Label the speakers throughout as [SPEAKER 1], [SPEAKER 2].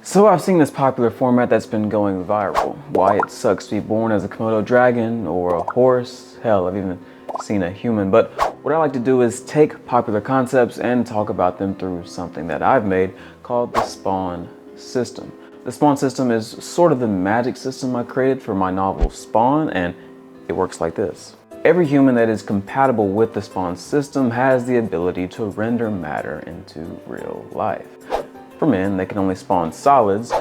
[SPEAKER 1] So I've seen this popular format that's been going viral. Why it sucks to be born as a Komodo dragon or a horse. Hell, I've even seen a human. But what I like to do is take popular concepts and talk about them through something that I've made called the Spawn system. The Spawn system is sort of the magic system I created for my novel Spawn, and it works like this. Every human that is compatible with the Spawn system has the ability to render matter into real life. For men, they can only spawn solids,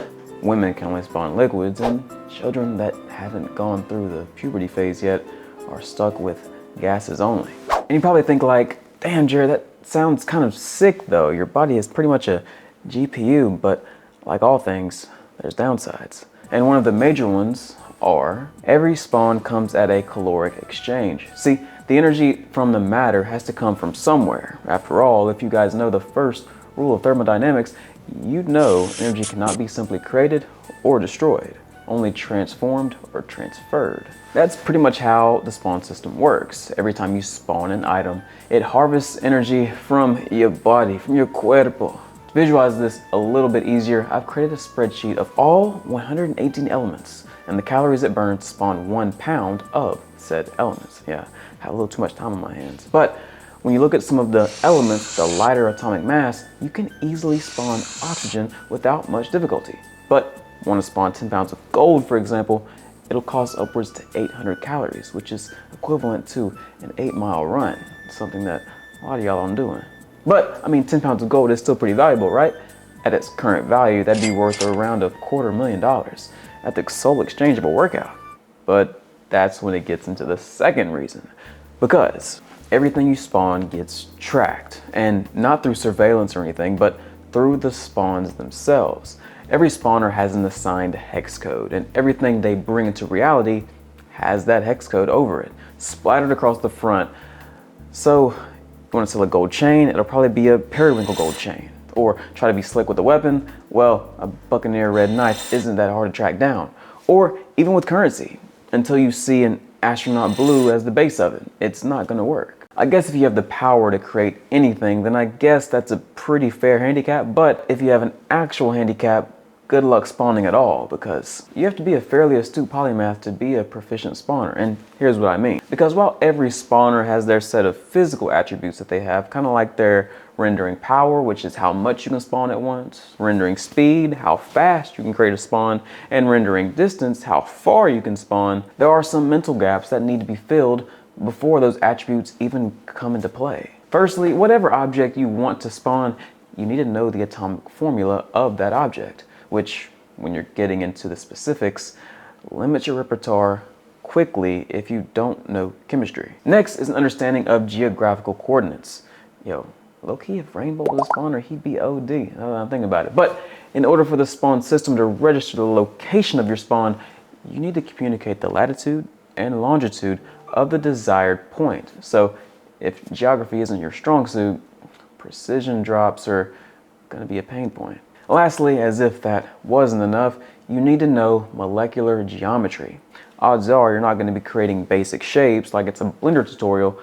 [SPEAKER 1] women can only spawn liquids, and children that haven't gone through the puberty phase yet are stuck with gases only. And you probably think like, damn Jared, that sounds kind of sick though. Your body is pretty much a GPU, but like all things, there's downsides. And one of the major ones are every spawn comes at a caloric exchange. See, the energy from the matter has to come from somewhere. After all, if you guys know the first rule of thermodynamics, you'd know energy cannot be simply created or destroyed, only transformed or transferred. That's pretty much how the spawn system works. Every time you spawn an item, it harvests energy from your body, from your cuerpo. To visualize this a little bit easier, I've created a spreadsheet of all 118 elements and the calories it burns to spawn 1 pound of said elements. Yeah, I have a little too much time on my hands. But when you look at some of the elements, the lighter atomic mass, you can easily spawn oxygen without much difficulty. But want to spawn 10 pounds of gold, for example, it'll cost upwards to 800 calories, which is equivalent to an 8-mile run, something that a lot of y'all aren't doing. But, I mean, 10 pounds of gold is still pretty valuable, right? At its current value, that'd be worth around $250,000 at the sole exchange of a workout. But that's when it gets into the second reason. Because everything you spawn gets tracked, and not through surveillance or anything, but through the spawns themselves. Every spawner has an assigned hex code, and everything they bring into reality has that hex code over it, splattered across the front. So, you want to sell a gold chain, it'll probably be a periwinkle gold chain. Or try to be slick with a weapon, well, a Buccaneer red knife isn't that hard to track down. Or even with currency, until you see an astronaut blue as the base of it, it's not gonna work. I guess if you have the power to create anything, then I guess that's a pretty fair handicap, but if you have an actual handicap, good luck spawning at all, because you have to be a fairly astute polymath to be a proficient spawner, and here's what I mean. Because while every spawner has their set of physical attributes that they have, kind of like their rendering power, which is how much you can spawn at once, rendering speed, how fast you can create a spawn, and rendering distance, how far you can spawn, there are some mental gaps that need to be filled before those attributes even come into play. Firstly, whatever object you want to spawn, you need to know the atomic formula of that object, which, when you're getting into the specifics, limits your repertoire quickly if you don't know chemistry. Next is an understanding of geographical coordinates. Yo, low-key, if Rainbow was a spawner, he'd be OD, now that I'm thinking about it. But in order for the spawn system to register the location of your spawn, you need to communicate the latitude and longitude of the desired point. So if geography isn't your strong suit, precision drops are gonna be a pain point. Lastly, as if that wasn't enough, you need to know molecular geometry. Odds are you're not going to be creating basic shapes like it's a Blender tutorial.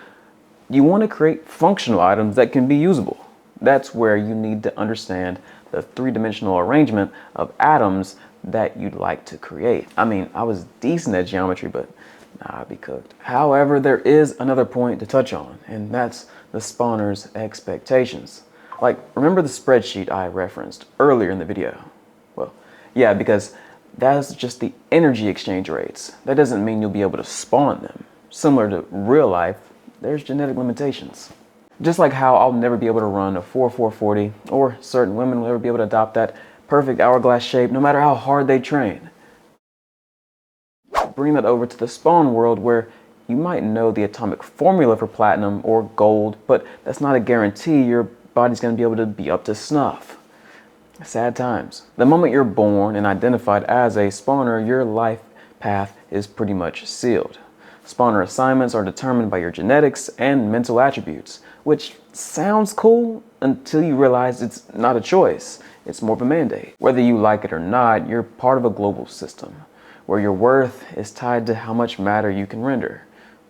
[SPEAKER 1] You want to create functional items that can be usable. That's where you need to understand the three-dimensional arrangement of atoms that you'd like to create. I mean, I was decent at geometry, but nah, I'd be cooked. However, there is another point to touch on, and that's the spawner's expectations. Like, remember the spreadsheet I referenced earlier in the video? Well, yeah, because that's just the energy exchange rates. That doesn't mean you'll be able to spawn them. Similar to real life, there's genetic limitations. Just like how I'll never be able to run a 4.440, or certain women will never be able to adopt that perfect hourglass shape no matter how hard they train. Bring that over to the spawn world where you might know the atomic formula for platinum or gold, but that's not a guarantee your body's going to be able to be up to snuff. Sad times. The moment you're born and identified as a spawner, your life path is pretty much sealed. Spawner assignments are determined by your genetics and mental attributes, which sounds cool until you realize it's not a choice. It's more of a mandate. Whether you like it or not, you're part of a global system where your worth is tied to how much matter you can render.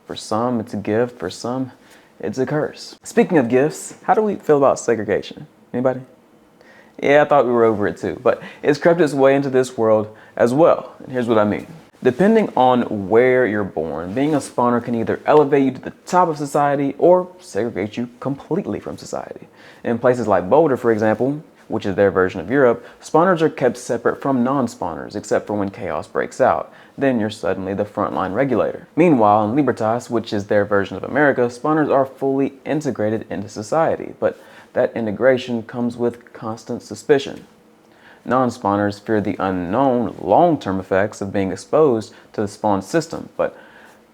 [SPEAKER 1] For some, it's a gift. For some, it's a curse. Speaking of gifts, how do we feel about segregation? Anybody? Yeah, I thought we were over it too, but it's crept its way into this world as well. And here's what I mean. Depending on where you're born, being a spawner can either elevate you to the top of society or segregate you completely from society. In places like Boulder, for example, which is their version of Europe, spawners are kept separate from non-spawners, except for when chaos breaks out. Then you're suddenly the frontline regulator. Meanwhile, in Libertas, which is their version of America, spawners are fully integrated into society, but that integration comes with constant suspicion. Non-spawners fear the unknown long-term effects of being exposed to the spawn system, but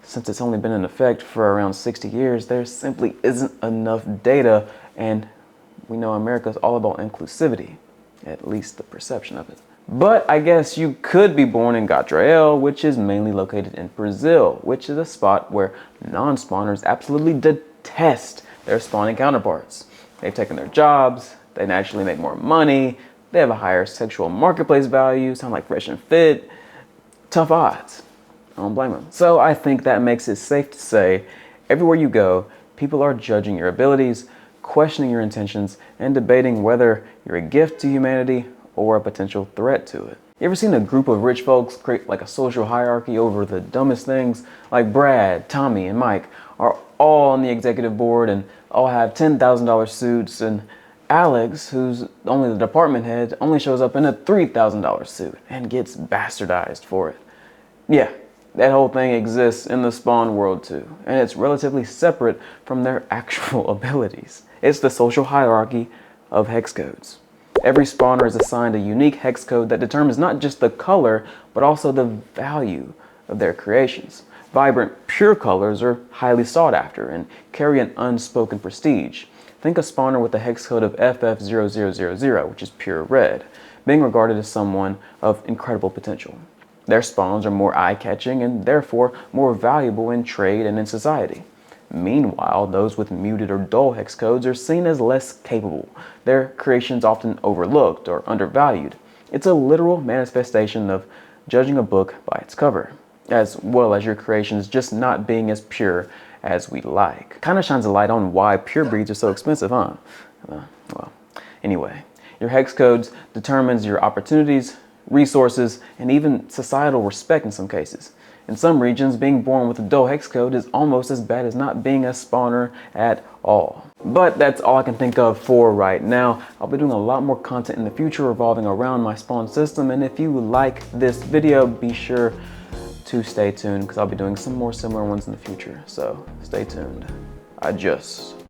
[SPEAKER 1] since it's only been in effect for around 60 years, there simply isn't enough data, and we know America's all about inclusivity, at least the perception of it. But I guess you could be born in Gadrael, which is mainly located in Brazil, which is a spot where non-spawners absolutely detest their spawning counterparts. They've taken their jobs, they naturally make more money, they have a higher sexual marketplace value, sound like fresh and fit. Tough odds. I don't blame them. So I think that makes it safe to say, everywhere you go, people are judging your abilities, questioning your intentions, and debating whether you're a gift to humanity or a potential threat to it. You ever seen a group of rich folks create like a social hierarchy over the dumbest things? Like Brad, Tommy, and Mike are all on the executive board and all have $10,000 suits, and Alex, who's only the department head, only shows up in a $3,000 suit and gets bastardized for it. Yeah, that whole thing exists in the spawn world too, and it's relatively separate from their actual abilities. It's the social hierarchy of hex codes. Every spawner is assigned a unique hex code that determines not just the color, but also the value of their creations. Vibrant, pure colors are highly sought after and carry an unspoken prestige. Think a spawner with a hex code of FF0000, which is pure red, being regarded as someone of incredible potential. Their spawns are more eye-catching and therefore more valuable in trade and in society. Meanwhile, those with muted or dull hex codes are seen as less capable, their creations often overlooked or undervalued. It's a literal manifestation of judging a book by its cover, as well as your creations just not being as pure as we like. Kind of shines a light on why pure breeds are so expensive, huh? Well, anyway, your hex codes determines your opportunities, resources, and even societal respect in some cases. In some regions, being born with a dull hex code is almost as bad as not being a spawner at all. But that's all I can think of for right now. I'll be doing a lot more content in the future revolving around my spawn system, and if you like this video, be sure to stay tuned because I'll be doing some more similar ones in the future. So stay tuned. Adios.